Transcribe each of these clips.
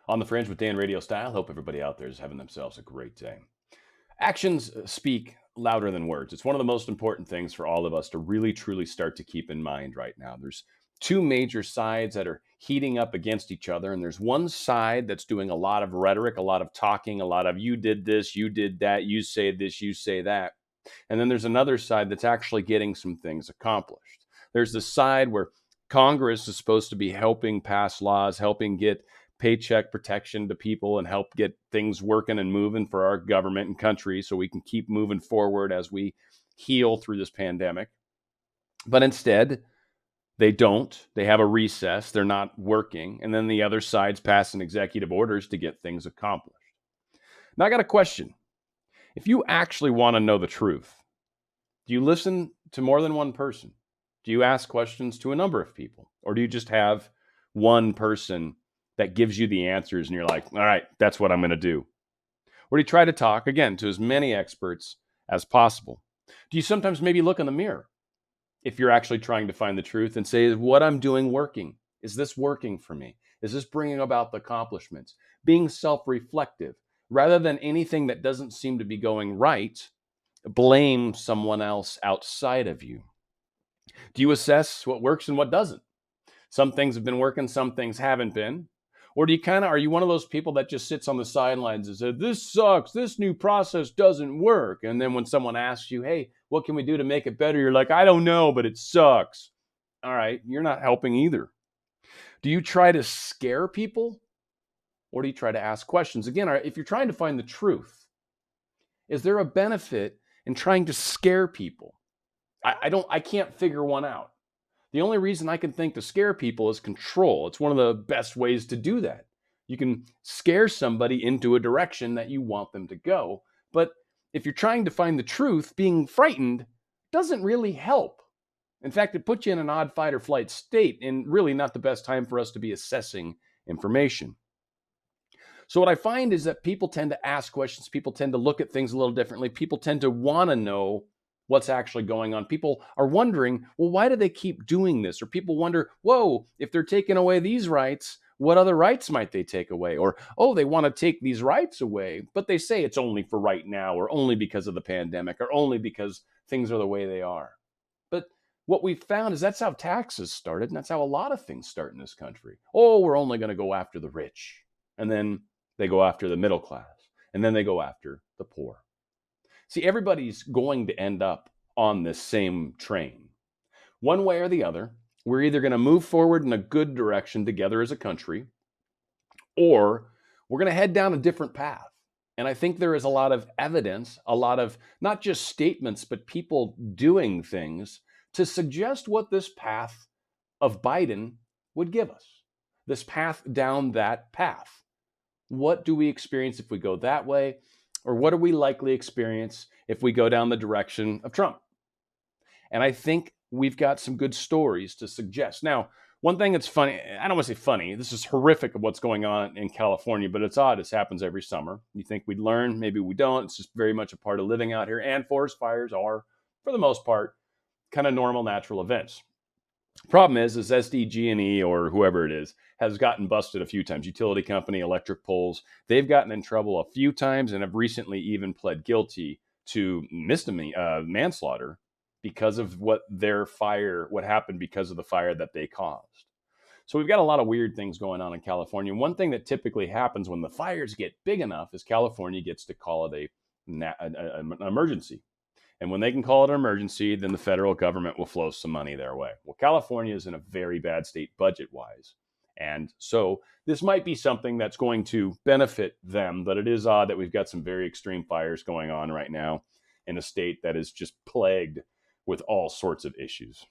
On the Fringe with Dan RadioStyle. Hope everybody out there is having themselves a great day. Actions speak louder than words. It's one of the most important things for all of us to really truly start to keep in mind right now. There's two major sides that are heating up against each other, and there's one side that's doing a lot of rhetoric, a lot of talking, a lot of you did this, you did that, you say this, you say that. And then there's another side that's actually getting some things accomplished. There's the side where Congress is supposed to be helping pass laws, helping get paycheck protection to people and help get things working and moving for our government and country so we can keep moving forward as we heal through this pandemic. But instead, they don't. They have a recess. They're not working. And then the other side's passing executive orders to get things accomplished. Now, I got a question. If you actually want to know the truth, do you listen to more than one person? Do you ask questions to a number of people? Or do you just have one person that gives you the answers and you're like, all right, that's what I'm going to do? Or do you try to talk, again, to as many experts as possible? Do you sometimes maybe look in the mirror if you're actually trying to find the truth and say, is what I'm doing working? Is this working for me? Is this bringing about the accomplishments? Being self-reflective. Rather than anything that doesn't seem to be going right, blame someone else outside of you. Do you assess what works and what doesn't? Some things have been working, some things haven't been. Or do you are you one of those people that just sits on the sidelines and says, this sucks, this new process doesn't work? And then when someone asks you, hey, what can we do to make it better? You're like, I don't know, but it sucks. All right, you're not helping either. Do you try to scare people? Or do you try to ask questions? Again, if you're trying to find the truth, is there a benefit in trying to scare people? I can't figure one out. The only reason I can think to scare people is control. It's one of the best ways to do that. You can scare somebody into a direction that you want them to go. But if you're trying to find the truth, being frightened doesn't really help. In fact, it puts you in an odd fight or flight state, and really not the best time for us to be assessing information. So what I find is that people tend to ask questions. People tend to look at things a little differently. People tend to want to know what's actually going on. People are wondering, well, why do they keep doing this? Or people wonder, whoa, if they're taking away these rights, what other rights might they take away? Or, oh, they want to take these rights away, but they say it's only for right now, or only because of the pandemic, or only because things are the way they are. But what we've found is that's how taxes started, and that's how a lot of things start in this country. Oh, we're only going to go after the rich. And then they go after the middle class. And then they go after the poor. See, everybody's going to end up on this same train. One way or the other, we're either going to move forward in a good direction together as a country, or we're going to head down a different path. And I think there is a lot of evidence, a lot of not just statements, but people doing things to suggest what this path of Biden would give us. This path down that path. What do we experience if we go that way? Or what do we likely experience if we go down the direction of Trump? And I think we've got some good stories to suggest. Now, one thing that's funny, I don't want to say funny, this is horrific of what's going on in California, but it's odd. This happens every summer. You think we'd learn, maybe we don't. It's just very much a part of living out here. And forest fires are, for the most part, kind of normal natural events. Problem is SDG&E or whoever it is has gotten busted a few times. Utility company, electric poles, they've gotten in trouble a few times and have recently even pled guilty to manslaughter because of what happened because of the fire that they caused. So we've got a lot of weird things going on in California. One thing that typically happens when the fires get big enough is California gets to call it an emergency. And when they can call it an emergency, then the federal government will flow some money their way. Well, California is in a very bad state budget-wise. And so this might be something that's going to benefit them, but it is odd that we've got some very extreme fires going on right now in a state that is just plagued with all sorts of issues.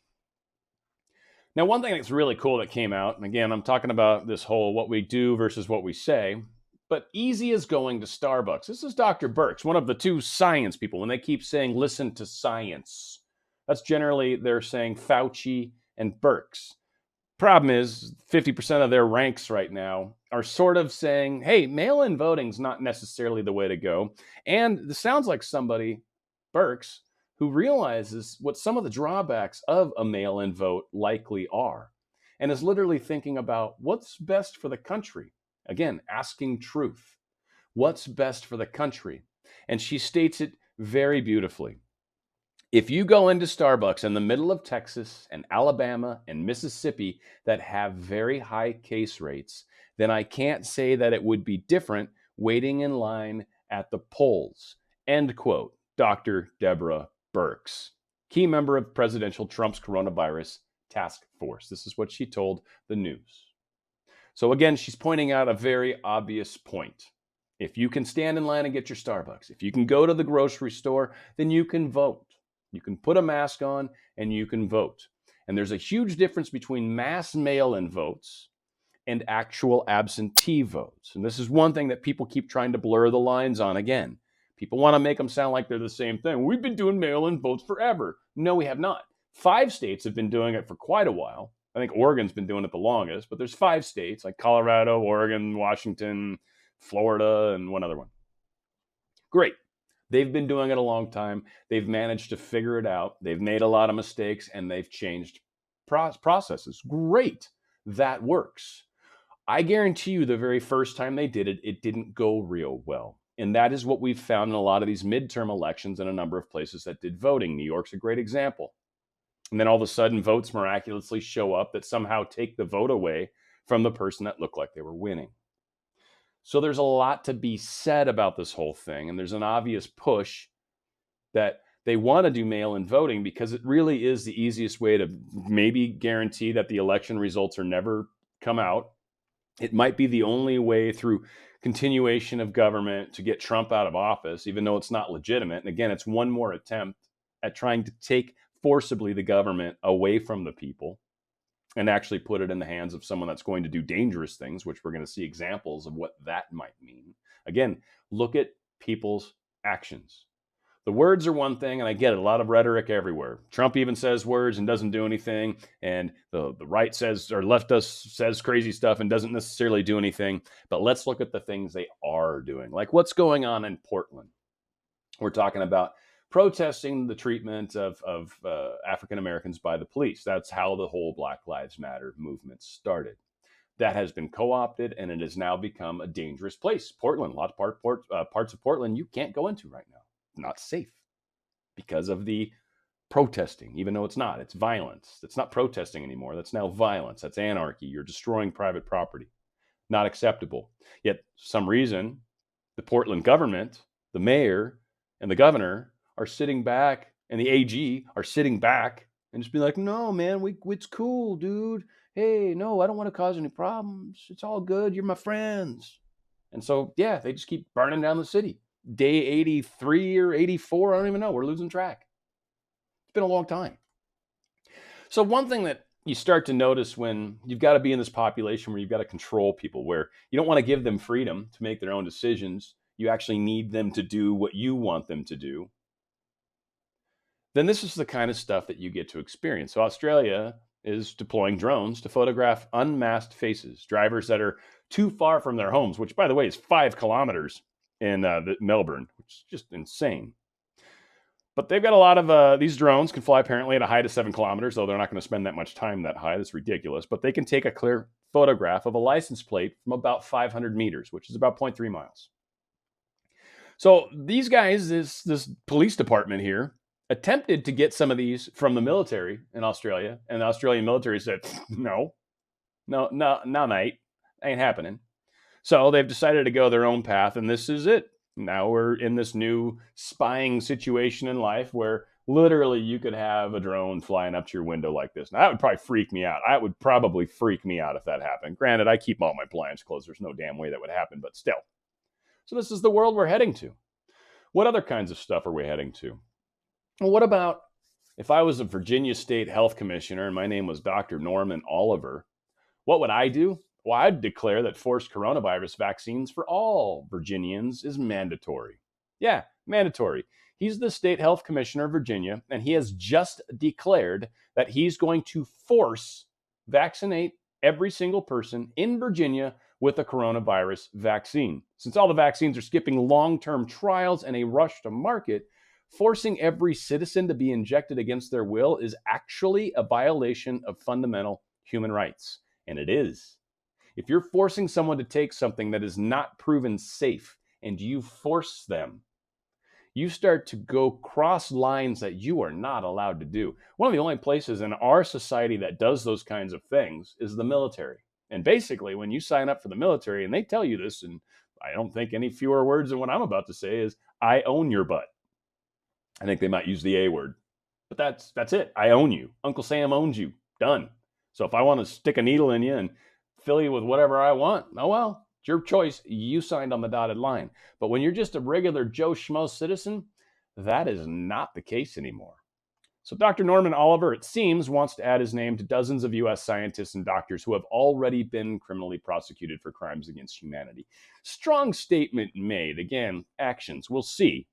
Now, one thing that's really cool that came out, and again, I'm talking about this whole what we do versus what we say, but easy as going to Starbucks. This is Dr. Birx, one of the two science people. When they keep saying, listen to science, that's generally they're saying Fauci and Birx. Problem is, 50% of their ranks right now are sort of saying, hey, mail-in voting's not necessarily the way to go. And this sounds like somebody, Birx, who realizes what some of the drawbacks of a mail-in vote likely are, and is literally thinking about what's best for the country. Again, asking truth. What's best for the country? And she states it very beautifully. If you go into Starbucks in the middle of Texas and Alabama and Mississippi that have very high case rates, then I can't say that it would be different waiting in line at the polls. End quote. Dr. Deborah Birx, key member of Presidential Trump's coronavirus task force. This is what she told the news. So again, she's pointing out a very obvious point. If you can stand in line and get your Starbucks, if you can go to the grocery store, then you can vote. You can put a mask on and you can vote. And there's a huge difference between mass mail-in votes and actual absentee votes. And this is one thing that people keep trying to blur the lines on again. People want to make them sound like they're the same thing. We've been doing mail-in votes forever. No, we have not. 5 states have been doing it for quite a while. I think Oregon's been doing it the longest, but there's 5 states like Colorado, Oregon, Washington, Florida, and one other one. Great. They've been doing it a long time. They've managed to figure it out. They've made a lot of mistakes and they've changed processes. Great. That works. I guarantee you the very first time they did it, it didn't go real well. And that is what we've found in a lot of these midterm elections in a number of places that did voting. New York's a great example. And then all of a sudden, votes miraculously show up that somehow take the vote away from the person that looked like they were winning. So there's a lot to be said about this whole thing. And there's an obvious push that they want to do mail-in voting because it really is the easiest way to maybe guarantee that the election results are never come out. It might be the only way through continuation of government to get Trump out of office, even though it's not legitimate. And again, it's one more attempt at trying to take forcibly the government away from the people and actually put it in the hands of someone that's going to do dangerous things, which we're going to see examples of what that might mean. Again, look at people's actions. The words are one thing, and I get it, a lot of rhetoric everywhere. Trump even says words and doesn't do anything, and the right says, or left says crazy stuff and doesn't necessarily do anything. But let's look at the things they are doing, like what's going on in Portland. We're talking about protesting the treatment of African Americans by the police. That's how the whole Black Lives Matter movement started. That has been co-opted, and it has now become a dangerous place. Portland, a lot of parts of Portland you can't go into right now. Not safe because of the protesting, even though it's not. It's violence. It's not protesting anymore. That's now violence. That's anarchy. You're destroying private property. Not acceptable. Yet, for some reason, the Portland government, the mayor, and the governor are sitting back, and the AG are sitting back and just be like, no, man, it's cool, dude. Hey, no, I don't want to cause any problems. It's all good. You're my friends. And so, yeah, they just keep burning down the city. Day 83 or 84, I don't even know. We're losing track. It's been a long time. So one thing that you start to notice when you've got to be in this population where you've got to control people, where you don't want to give them freedom to make their own decisions. You actually need them to do what you want them to do. Then this is the kind of stuff that you get to experience. So Australia is deploying drones to photograph unmasked faces, drivers that are too far from their homes, which, by the way, is 5 kilometers in Melbourne, which is just insane. But they've got a lot of these drones can fly apparently at a height of 7 kilometers, though they're not going to spend that much time that high. That's ridiculous. But they can take a clear photograph of a license plate from about 500 meters, which is about 0.3 miles. So these guys, this police department here, attempted to get some of these from the military in Australia, and the Australian military said, no, mate, ain't happening. So they've decided to go their own path, and this is it. Now we're in this new spying situation in life where literally you could have a drone flying up to your window like this. Now, that would probably freak me out. That would probably freak me out if that happened. Granted, I keep all my blinds closed. There's no damn way that would happen, but still. So this is the world we're heading to. What other kinds of stuff are we heading to? Well, what about if I was a Virginia State Health Commissioner and my name was Dr. Norman Oliver? What would I do? Well, I'd declare that forced coronavirus vaccines for all Virginians is mandatory. Yeah, mandatory. He's the state health commissioner of Virginia, and he has just declared that he's going to force vaccinate every single person in Virginia with a coronavirus vaccine. Since all the vaccines are skipping long-term trials and a rush to market, forcing every citizen to be injected against their will is actually a violation of fundamental human rights. And it is. If you're forcing someone to take something that is not proven safe and you force them, you start to go cross lines that you are not allowed to do. One of the only places in our society that does those kinds of things is the military. And basically, when you sign up for the military, and they tell you this, and I don't think any fewer words than what I'm about to say is, I own your butt. I think they might use the A word, but that's it. I own you. Uncle Sam owns you. Done. So if I want to stick a needle in you and fill you with whatever I want, oh well, it's your choice. You signed on the dotted line. But when you're just a regular Joe Schmo citizen, that is not the case anymore. So Dr. Norman Oliver, it seems, wants to add his name to dozens of U.S. scientists and doctors who have already been criminally prosecuted for crimes against humanity. Strong statement made. Again, actions. We'll see.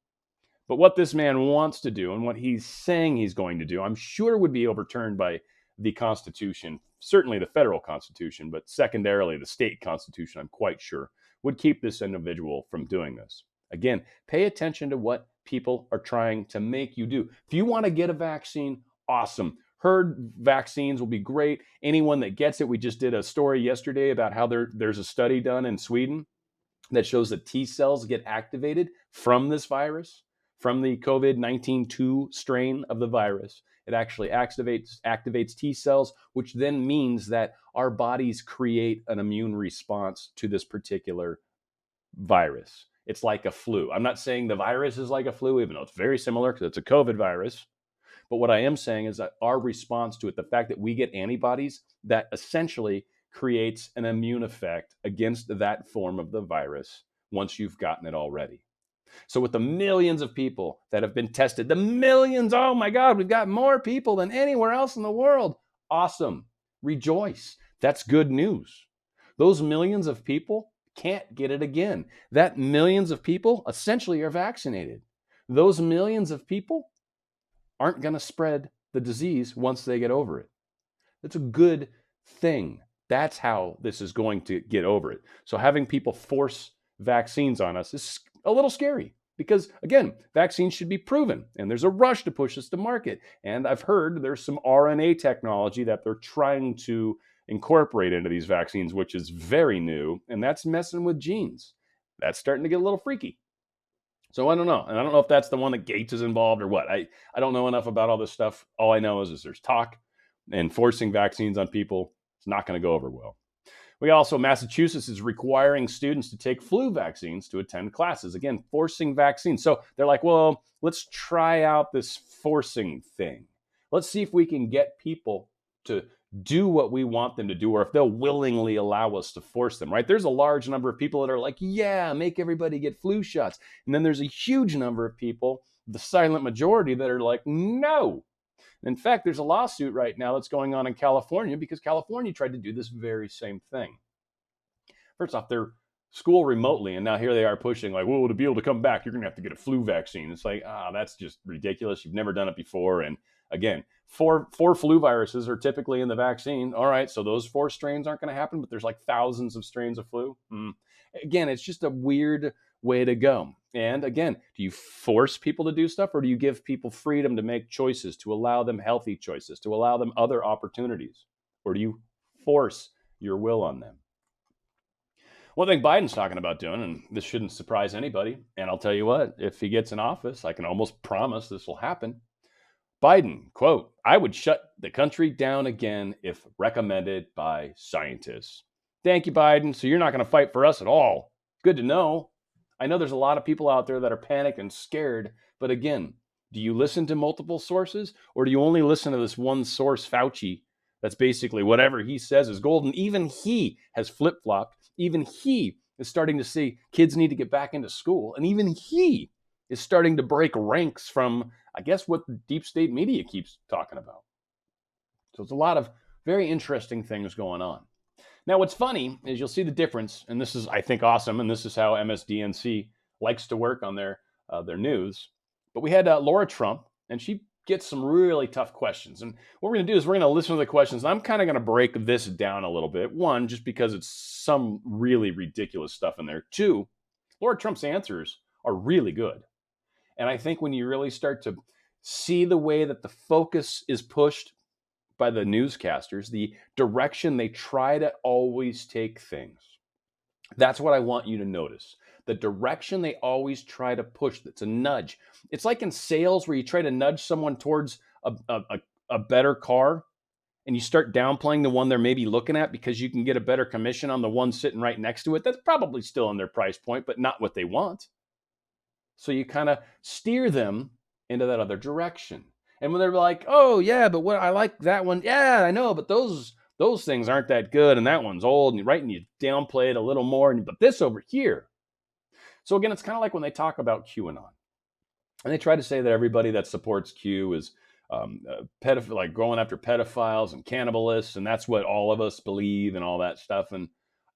But what this man wants to do and what he's saying he's going to do, I'm sure would be overturned by the Constitution, certainly the federal Constitution, but secondarily the state Constitution, I'm quite sure, would keep this individual from doing this. Again, pay attention to what people are trying to make you do. If you want to get a vaccine, awesome. Herd vaccines will be great. Anyone that gets it, we just did a story yesterday about how there's a study done in Sweden that shows that T cells get activated from this virus, from the COVID-19 2 strain of the virus. It actually activates T cells, which then means that our bodies create an immune response to this particular virus. It's like a flu. I'm not saying the virus is like a flu, even though it's very similar because it's a COVID virus. But what I am saying is that our response to it, the fact that we get antibodies, that essentially creates an immune effect against that form of the virus once you've gotten it already. So with the millions of people that have been tested, the millions, oh my God, we've got more people than anywhere else in the world. Awesome. Rejoice. That's good news. Those millions of people can't get it again. That millions of people essentially are vaccinated. Those millions of people aren't going to spread the disease once they get over it. That's a good thing. That's how this is going to get over it. So having people force vaccines on us is a little scary because, again, vaccines should be proven, and there's a rush to push this to market. And I've heard there's some RNA technology that they're trying to incorporate into these vaccines, which is very new, and that's messing with genes. That's starting to get a little freaky. So I don't know. And I don't know if that's the one that Gates is involved or what. I don't know enough about all this stuff. All I know is there's talk, and forcing vaccines on people is not going to go over well. We also, Massachusetts is requiring students to take flu vaccines to attend classes. Again, forcing vaccines. So they're like, well, let's try out this forcing thing. Let's see if we can get people to do what we want them to do, or if they'll willingly allow us to force them, right? There's a large number of people that are like, yeah, make everybody get flu shots. And then there's a huge number of people, the silent majority, that are like, no. In fact, there's a lawsuit right now that's going on in California because California tried to do this very same thing. First off, they're school remotely, and now here they are pushing like, well, to be able to come back, you're going to have to get a flu vaccine. It's like, that's just ridiculous. You've never done it before. And again, four flu viruses are typically in the vaccine. All right, so those 4 strains aren't going to happen, but there's like thousands of strains of flu. Again, it's just a weird way to go. And again, do you force people to do stuff, or do you give people freedom to make choices, to allow them healthy choices, to allow them other opportunities? Or do you force your will on them? One thing Biden's talking about doing, and this shouldn't surprise anybody, and I'll tell you what, if he gets in office, I can almost promise this will happen. Biden, quote, I would shut the country down again if recommended by scientists. Thank you, Biden. So you're not going to fight for us at all. Good to know. I know there's a lot of people out there that are panicked and scared, but again, do you listen to multiple sources, or do you only listen to this one source, Fauci, that's basically whatever he says is gold? And even he has flip-flopped. Even he is starting to say kids need to get back into school. And even he is starting to break ranks from, I guess, what the deep state media keeps talking about. So it's a lot of very interesting things going on. Now, what's funny is you'll see the difference, and this is, I think, awesome, and this is how MSDNC likes to work on their news. But we had Laura Trump, and she gets some really tough questions. And what we're going to do is we're going to listen to the questions. And I'm kind of going to break this down a little bit. One, just because it's some really ridiculous stuff in there. Two, Laura Trump's answers are really good. And I think when you really start to see the way that the focus is pushed by the newscasters, the direction they try to always take things. That's what I want you to notice. The direction they always try to push. That's a nudge. It's like in sales where you try to nudge someone towards a better car, and you start downplaying the one they're maybe looking at because you can get a better commission on the one sitting right next to it. That's probably still in their price point, but not what they want. So you kind of steer them into that other direction. And when they're like, oh yeah, but what I like that one. Yeah, I know, but those things aren't that good, and that one's old, and right, and you downplay it a little more, but this over here. So again, it's kind of like when they talk about QAnon, and they try to say that everybody that supports Q is like going after pedophiles and cannibalists, and that's what all of us believe and all that stuff. And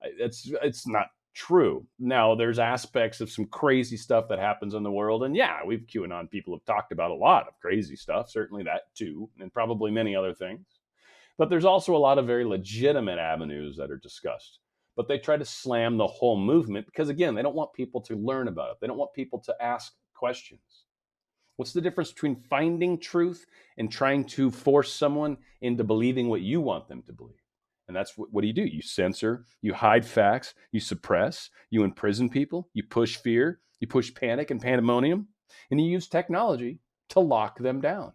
it's not true. Now, there's aspects of some crazy stuff that happens in the world, and yeah, we've QAnon people have talked about a lot of crazy stuff, certainly that too, and probably many other things. But there's also a lot of very legitimate avenues that are discussed. But they try to slam the whole movement because, again, they don't want people to learn about it. They don't want people to ask questions. What's the difference between finding truth and trying to force someone into believing what you want them to believe? And that's what do? You censor, you hide facts, you suppress, you imprison people, you push fear, you push panic and pandemonium, and you use technology to lock them down.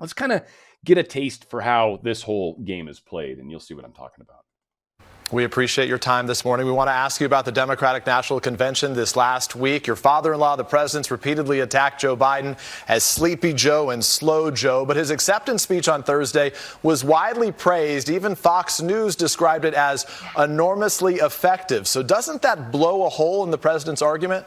Let's kind of get a taste for how this whole game is played, and you'll see what I'm talking about. We appreciate your time this morning. We want to ask you about the Democratic National Convention this last week. Your father-in-law, the president's repeatedly attacked Joe Biden as Sleepy Joe and Slow Joe, but his acceptance speech on Thursday was widely praised. Even Fox News described it as enormously effective. So doesn't that blow a hole in the president's argument?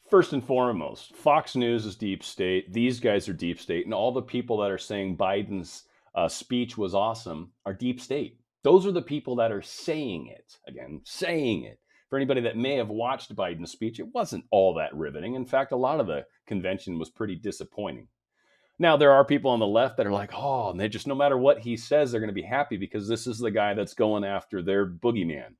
First and foremost, Fox News is deep state. These guys are deep state. And all the people that are saying Biden's speech was awesome are deep state. Those are the people that are saying it. Again, saying it. For anybody that may have watched Biden's speech, it wasn't all that riveting. In fact, a lot of the convention was pretty disappointing. Now, there are people on the left that are like, oh, and they just, no matter what he says, they're going to be happy because this is the guy that's going after their boogeyman.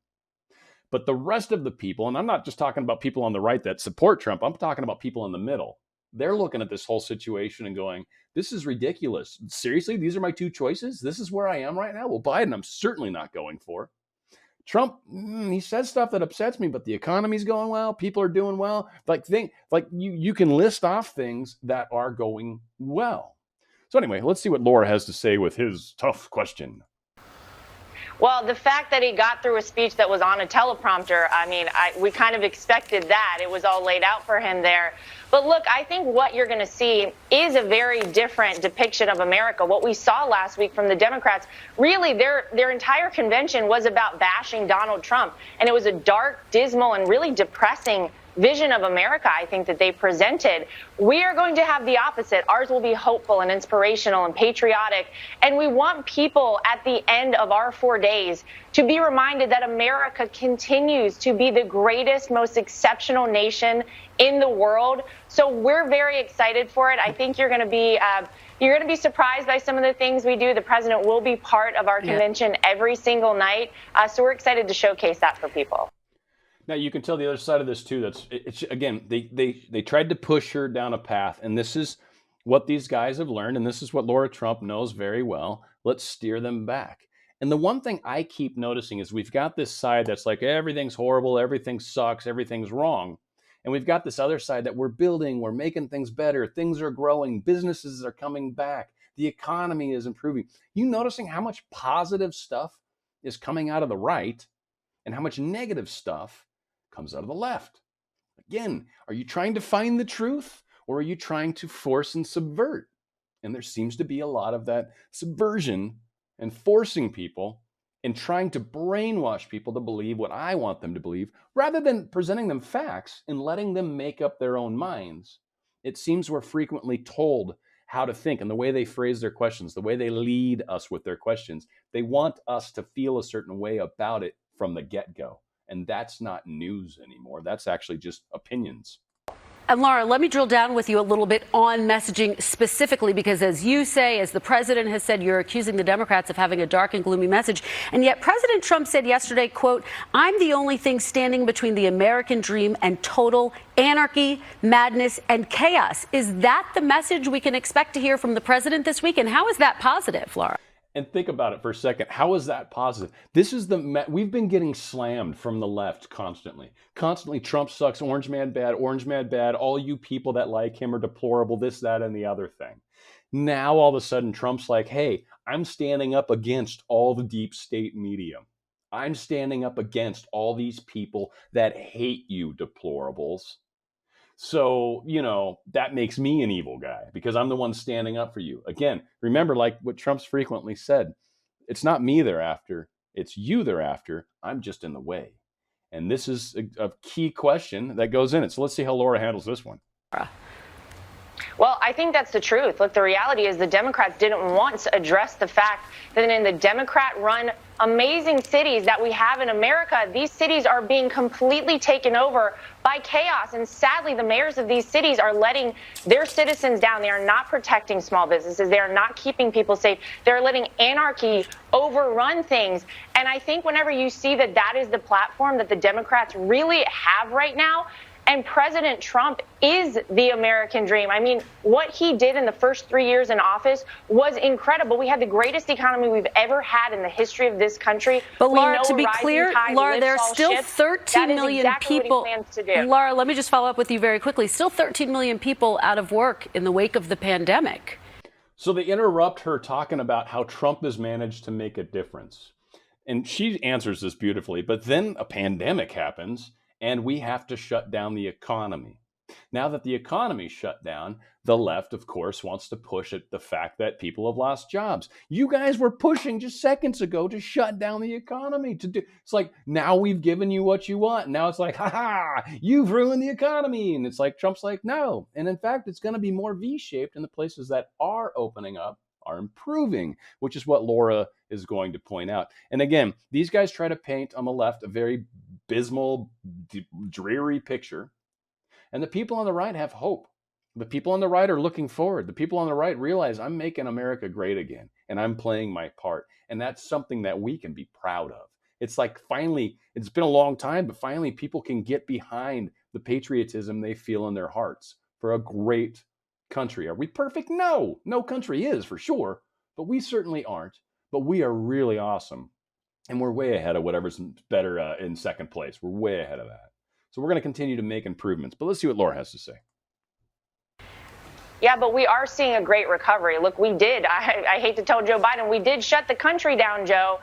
But the rest of the people, and I'm not just talking about people on the right that support Trump, I'm talking about people in the middle. They're looking at this whole situation and going, this is ridiculous. Seriously, these are my two choices? This is where I am right now? Well, Biden, I'm certainly not going for. Trump, he says stuff that upsets me, but the economy's going well. People are doing well. You can list off things that are going well. So anyway, let's see what Laura has to say with his tough question. Well, the fact that he got through a speech that was on a teleprompter, we kind of expected that. It was all laid out for him there. But look, I think what you're going to see is a very different depiction of America. What we saw last week from the Democrats, really their entire convention was about bashing Donald Trump. And it was a dark, dismal, and really depressing vision of America, I think, that they presented. We are going to have the opposite. Ours will be hopeful and inspirational and patriotic. And we want people at the end of our 4 days to be reminded that America continues to be the greatest, most exceptional nation in the world. So we're very excited for it. I think you're going to be surprised by some of the things we do. The president will be part of our convention every single night. So we're excited to showcase that for people. Now, you can tell the other side of this, too. Again, they tried to push her down a path, and this is what these guys have learned, and this is what Laura Trump knows very well. Let's steer them back. And the one thing I keep noticing is we've got this side that's like, everything's horrible, everything sucks, everything's wrong. And we've got this other side that we're building, we're making things better, things are growing, businesses are coming back, the economy is improving. You noticing how much positive stuff is coming out of the right and how much negative stuff comes out of the left? Again, are you trying to find the truth, or are you trying to force and subvert? And there seems to be a lot of that subversion and forcing people and trying to brainwash people to believe what I want them to believe, rather than presenting them facts and letting them make up their own minds. It seems we're frequently told how to think, and the way they phrase their questions, the way they lead us with their questions. They want us to feel a certain way about it from the get-go. And that's not news anymore. That's actually just opinions. And Laura, let me drill down with you a little bit on messaging specifically, because as you say, as the president has said, you're accusing the Democrats of having a dark and gloomy message. And yet President Trump said yesterday, quote, I'm the only thing standing between the American dream and total anarchy, madness, and chaos. Is that the message we can expect to hear from the president this week? And how is that positive, Laura? And think about it for a second. How is that positive? This is we've been getting slammed from the left constantly. Constantly, Trump sucks, orange man bad, all you people that like him are deplorable, this, that, and the other thing. Now, all of a sudden, Trump's like, hey, I'm standing up against all the deep state media. I'm standing up against all these people that hate you, deplorables. So, that makes me an evil guy because I'm the one standing up for you. Again, remember, like what Trump's frequently said, it's not me they're after, it's you they're after. I'm just in the way. And this is a key question that goes in it. So let's see how Laura handles this one. Well, I think that's the truth. Look, the reality is the Democrats didn't once address the fact that in the Democrat-run amazing cities that we have in America, these cities are being completely taken over by chaos. And sadly, the mayors of these cities are letting their citizens down. They are not protecting small businesses. They are not keeping people safe. They're letting anarchy overrun things. And I think whenever you see that that is the platform that the Democrats really have right now, and President Trump is the American dream. I mean, what he did in the first 3 years in office was incredible. We had the greatest economy we've ever had in the history of this country. But Laura, to be clear, Laura, there are still 13 million people. Laura, let me just follow up with you very quickly. Still 13 million people out of work in the wake of the pandemic. So they interrupt her talking about how Trump has managed to make a difference. And she answers this beautifully. But then a pandemic happens, and we have to shut down the economy. Now that the economy shut down, the left, of course, wants to push at the fact that people have lost jobs. You guys were pushing just seconds ago to shut down the economy. It's like, now we've given you what you want. Now it's like, you've ruined the economy. And it's like, Trump's like, no. And in fact, it's going to be more V-shaped, and the places that are opening up are improving, which is what Laura is going to point out. And again, these guys try to paint on the left a very abysmal, dreary picture. And the people on the right have hope. The people on the right are looking forward. The people on the right realize I'm making America great again, and I'm playing my part. And that's something that we can be proud of. It's like finally, it's been a long time, but finally people can get behind the patriotism they feel in their hearts for a great country. Are we perfect? No, no country is for sure, but we certainly aren't. But we are really awesome. And we're way ahead of whatever's better in second place. We're way ahead of that. So we're going to continue to make improvements. But let's see what Laura has to say. Yeah, but we are seeing a great recovery. Look, we did. I hate to tell Joe Biden, we did shut the country down, Joe.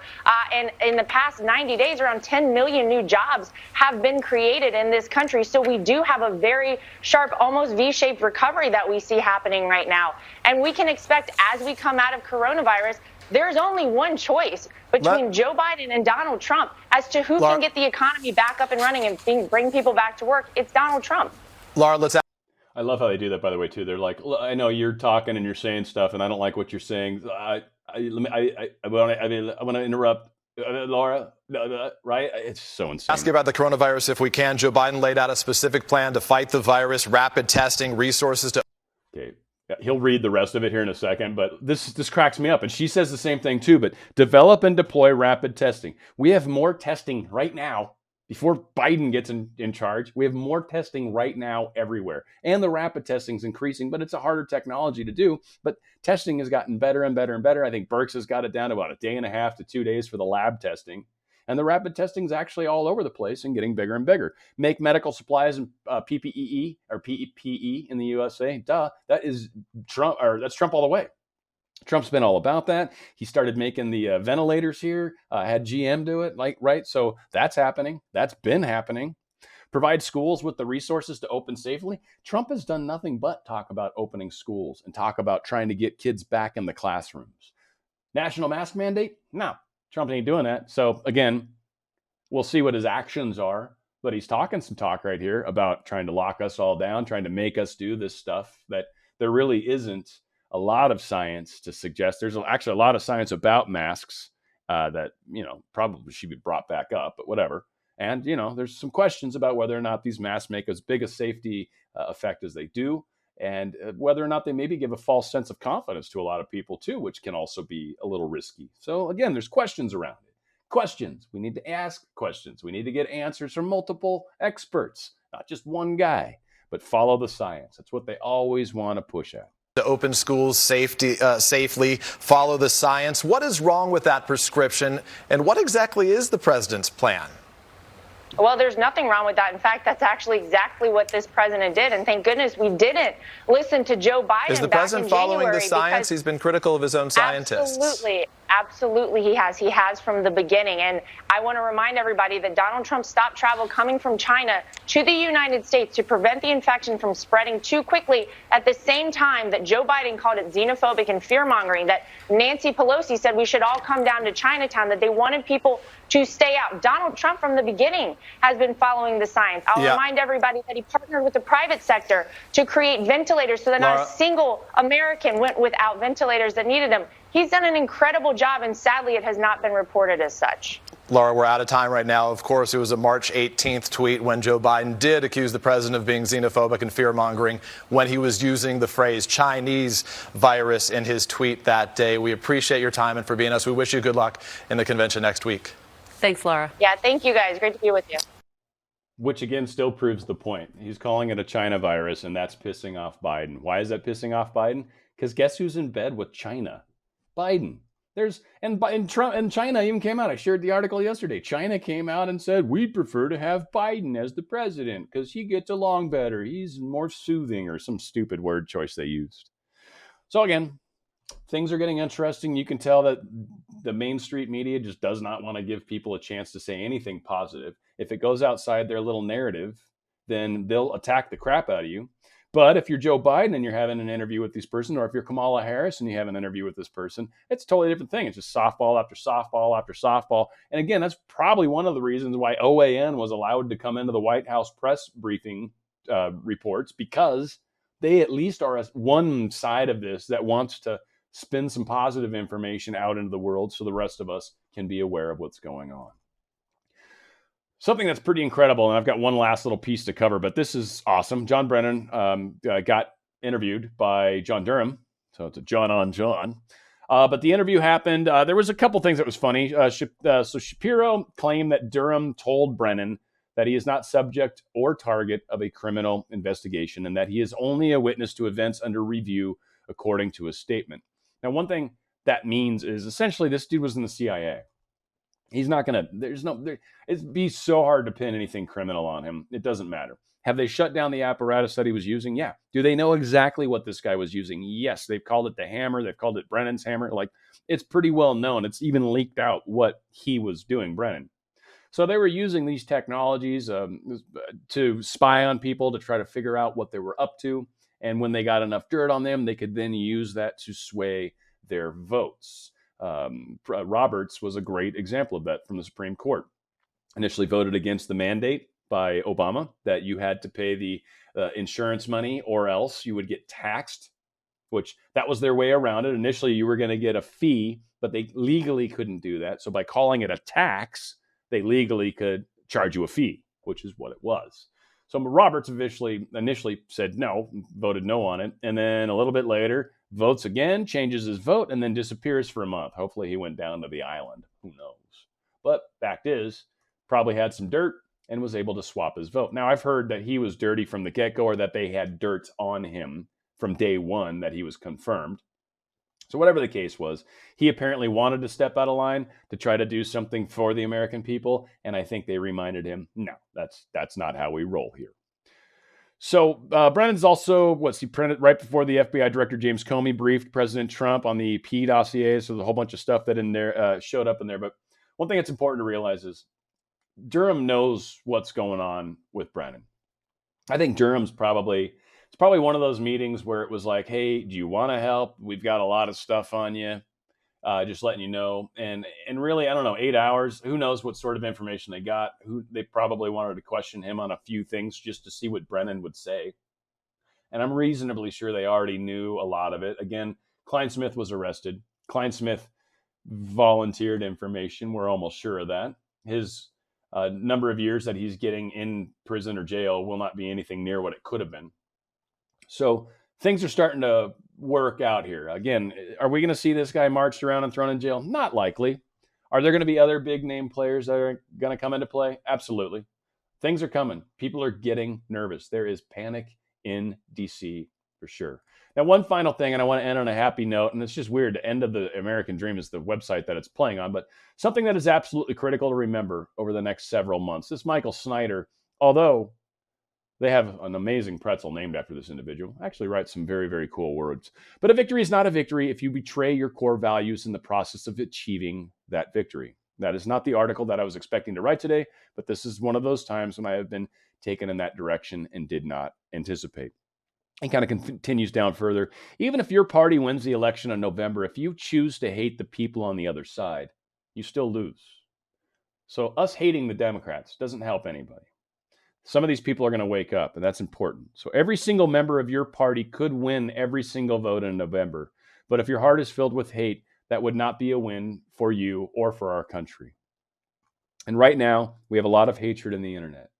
And in the past 90 days, around 10 million new jobs have been created in this country. So we do have a very sharp, almost V-shaped recovery that we see happening right now. And we can expect as we come out of coronavirus, there's only one choice between Joe Biden and Donald Trump as to who can get the economy back up and running and bring people back to work. It's Donald Trump. Laura, let's I love how they do that, by the way, too. They're like, I know you're talking and you're saying stuff, and I don't like what you're saying. I want to interrupt, Laura, right? It's so insane. Ask you about the coronavirus if we can. Joe Biden laid out a specific plan to fight the virus, rapid testing, resources to... Okay. He'll read the rest of it here in a second, but this cracks me up. And she says the same thing, too. But develop and deploy rapid testing. We have more testing right now. Before Biden gets in charge, we have more testing right now everywhere. And the rapid testing is increasing, but it's a harder technology to do. But testing has gotten better and better and better. I think Birx has got it down to about a day and a half to 2 days for the lab testing. And the rapid testing is actually all over the place and getting bigger and bigger. Make medical supplies and PPE or PPE in the USA. Duh, that is Trump, or that's Trump all the way. Trump's been all about that. He started making the ventilators here, had GM do it, right? So that's happening. That's been happening. Provide schools with the resources to open safely. Trump has done nothing but talk about opening schools and talk about trying to get kids back in the classrooms. National mask mandate? No, Trump ain't doing that. So again, we'll see what his actions are, but he's talking some talk right here about trying to lock us all down, trying to make us do this stuff that there really isn't a lot of science to suggest. There's actually a lot of science about masks that, probably should be brought back up, but whatever. And, there's some questions about whether or not these masks make as big a safety effect as they do, and whether or not they maybe give a false sense of confidence to a lot of people too, which can also be a little risky. So again, there's questions around it. Questions. We need to ask questions. We need to get answers from multiple experts, not just one guy, but follow the science. That's what they always want to push at. to open schools safely, follow the science. What is wrong with that prescription, and what exactly is the president's plan? Well, there's nothing wrong with that. In fact, that's actually exactly what this president did. And thank goodness we didn't listen to Joe Biden. Is the president following the science? He's been critical of his own scientists. Absolutely, he has. He has from the beginning. And I want to remind everybody that Donald Trump stopped travel coming from China to the United States to prevent the infection from spreading too quickly at the same time that Joe Biden called it xenophobic and fear-mongering, that Nancy Pelosi said we should all come down to Chinatown, that they wanted people to stay out. Donald Trump from the beginning has been following the science. I'll remind everybody that he partnered with the private sector to create ventilators so that not a single American went without ventilators that needed them. He's done an incredible job, and sadly, it has not been reported as such. Laura, we're out of time right now. Of course, it was a March 18th tweet when Joe Biden did accuse the president of being xenophobic and fear-mongering when he was using the phrase Chinese virus in his tweet that day. We appreciate your time and for being us. We wish you good luck in the convention next week. Thanks, Laura. Yeah, thank you, guys. Great to be with you. Which, again, still proves the point. He's calling it a China virus, and that's pissing off Biden. Why is that pissing off Biden? Because guess who's in bed with China? Biden. Trump and China even came out. I shared the article yesterday. China came out and said, we'd prefer to have Biden as the president because he gets along better. He's more soothing, or some stupid word choice they used. So again, things are getting interesting. You can tell that the Main Street media just does not want to give people a chance to say anything positive. If it goes outside their little narrative, then they'll attack the crap out of you. But if you're Joe Biden and you're having an interview with this person, or if you're Kamala Harris and you have an interview with this person, it's a totally different thing. It's just softball after softball after softball. And again, that's probably one of the reasons why OAN was allowed to come into the White House press briefing reports, because they at least are one side of this that wants to spin some positive information out into the world so the rest of us can be aware of what's going on. Something that's pretty incredible, and I've got one last little piece to cover, but this is awesome. John Brennan got interviewed by John Durham, so it's a John on John. But the interview happened. There was a couple things that was funny. So Shapiro claimed that Durham told Brennan that he is not subject or target of a criminal investigation, and that he is only a witness to events under review, according to his statement. Now, one thing that means is essentially this dude was in the CIA. He's not going to, it'd be so hard to pin anything criminal on him. It doesn't matter. Have they shut down the apparatus that he was using? Yeah. Do they know exactly what this guy was using? Yes. They've called it the hammer. They've called it Brennan's hammer. Like, it's pretty well known. It's even leaked out what he was doing, Brennan. So they were using these technologies to spy on people, to try to figure out what they were up to. And when they got enough dirt on them, they could then use that to sway their votes. Roberts was a great example of that from the Supreme Court. Initially voted against the mandate by Obama that you had to pay the insurance money or else you would get taxed, which that was their way around it. Initially, you were going to get a fee, but they legally couldn't do that. So by calling it a tax, they legally could charge you a fee, which is what it was. So Roberts initially said no, voted no on it. And then a little bit later, votes again, changes his vote, and then disappears for a month. Hopefully he went down to the island. Who knows? But fact is, probably had some dirt and was able to swap his vote. Now, I've heard that he was dirty from the get-go, or that they had dirt on him from day one, that he was confirmed. So whatever the case was, he apparently wanted to step out of line to try to do something for the American people. And I think they reminded him, no, that's not how we roll here. So Brennan's also, he printed right before the FBI Director James Comey briefed President Trump on the P dossiers. So there's a whole bunch of stuff that in there showed up in there. But one thing that's important to realize is Durham knows what's going on with Brennan. I think Durham's probably one of those meetings where it was like, hey, do you want to help? We've got a lot of stuff on you. Just letting you know. And really, I don't know, 8 hours. Who knows what sort of information they got? They probably wanted to question him on a few things just to see what Brennan would say. And I'm reasonably sure they already knew a lot of it. Again, Klein Smith was arrested. Klein Smith volunteered information. We're almost sure of that. His number of years that he's getting in prison or jail will not be anything near what it could have been. So things are starting to work out here. Again, are we going to see this guy marched around and thrown in jail? Not likely. Are there going to be other big name players that are going to come into play? Absolutely. Things are coming. People are getting nervous. There is panic in DC for sure. Now, one final thing, and I want to end on a happy note, and it's just weird. The end of the American Dream is the website that it's playing on, but something that is absolutely critical to remember over the next several months. This Michael Snyder, although they have an amazing pretzel named after this individual, actually writes some very, very cool words. But a victory is not a victory if you betray your core values in the process of achieving that victory. That is not the article that I was expecting to write today, but this is one of those times when I have been taken in that direction and did not anticipate. He kind of continues down further. Even if your party wins the election in November, if you choose to hate the people on the other side, you still lose. So us hating the Democrats doesn't help anybody. Some of these people are going to wake up, and that's important. So every single member of your party could win every single vote in November. But if your heart is filled with hate, that would not be a win for you or for our country. And right now, we have a lot of hatred in the internet.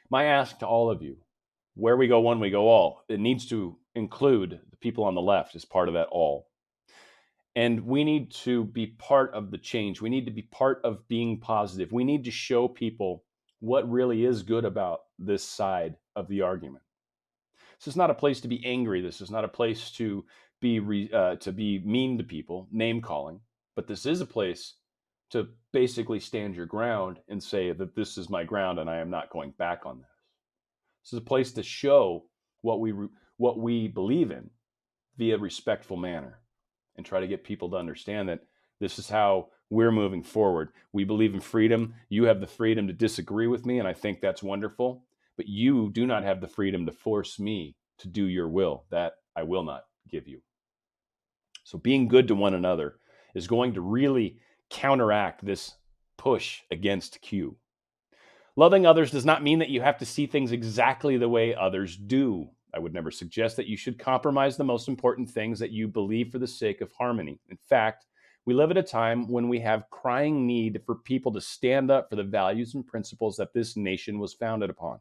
My ask to all of you, where we go one, we go all. It needs to include the people on the left as part of that all. And we need to be part of the change. We need to be part of being positive. We need to show people what really is good about this side of the argument. This is not a place to be angry. This is not a place to be mean to people, name calling. But this is a place to basically stand your ground and say that this is my ground and I am not going back on this. This is a place to show what we believe in via respectful manner and try to get people to understand that this is how we're moving forward. We believe in freedom. You have the freedom to disagree with me, and I think that's wonderful. But you do not have the freedom to force me to do your will. That I will not give you. So being good to one another is going to really counteract this push against Q. Loving others does not mean that you have to see things exactly the way others do. I would never suggest that you should compromise the most important things that you believe for the sake of harmony. In fact, we live at a time when we have crying need for people to stand up for the values and principles that this nation was founded upon.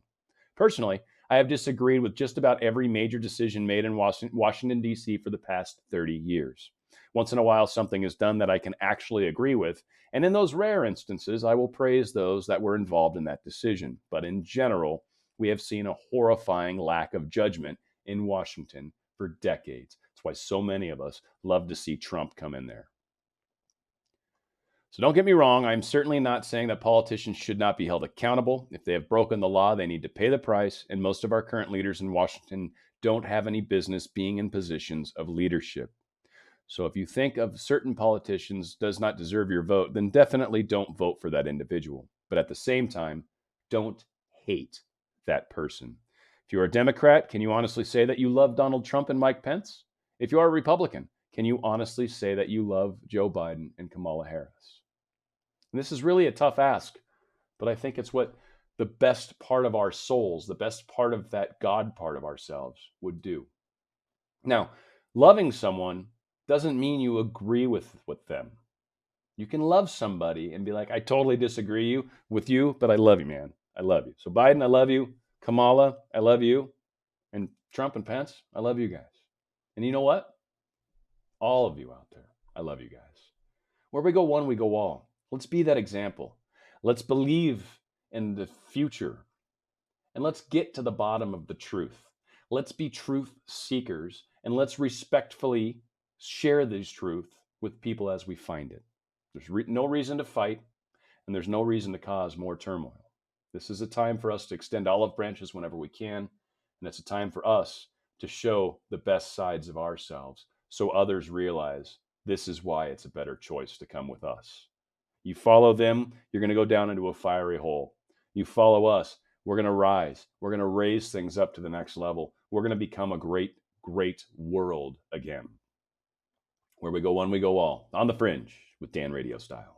Personally, I have disagreed with just about every major decision made in Washington, D.C. for the past 30 years. Once in a while, something is done that I can actually agree with, and in those rare instances, I will praise those that were involved in that decision. But in general, we have seen a horrifying lack of judgment in Washington for decades. That's why so many of us love to see Trump come in there. So don't get me wrong, I'm certainly not saying that politicians should not be held accountable. If they have broken the law, they need to pay the price, and most of our current leaders in Washington don't have any business being in positions of leadership. So if you think of certain politicians does not deserve your vote, then definitely don't vote for that individual. But at the same time, don't hate that person. If you're a Democrat, can you honestly say that you love Donald Trump and Mike Pence? If you are a Republican, can you honestly say that you love Joe Biden and Kamala Harris? And this is really a tough ask, but I think it's what the best part of our souls, the best part of that God part of ourselves would do. Now, loving someone doesn't mean you agree with them. You can love somebody and be like, I totally disagree with you, but I love you, man. I love you. So Biden, I love you. Kamala, I love you. And Trump and Pence, I love you guys. And you know what? All of you out there, I love you guys. Where we go one, we go all. Let's be that example. Let's believe in the future. And let's get to the bottom of the truth. Let's be truth seekers, and let's respectfully share this truth with people as we find it. There's no reason to fight, and there's no reason to cause more turmoil. This is a time for us to extend olive branches whenever we can, and it's a time for us to show the best sides of ourselves so others realize this is why it's a better choice to come with us. You follow them, you're going to go down into a fiery hole. You follow us, we're going to rise. We're going to raise things up to the next level. We're going to become a great, great world again. Where we go one, we go all. On the Fringe with Dan RadioStyle.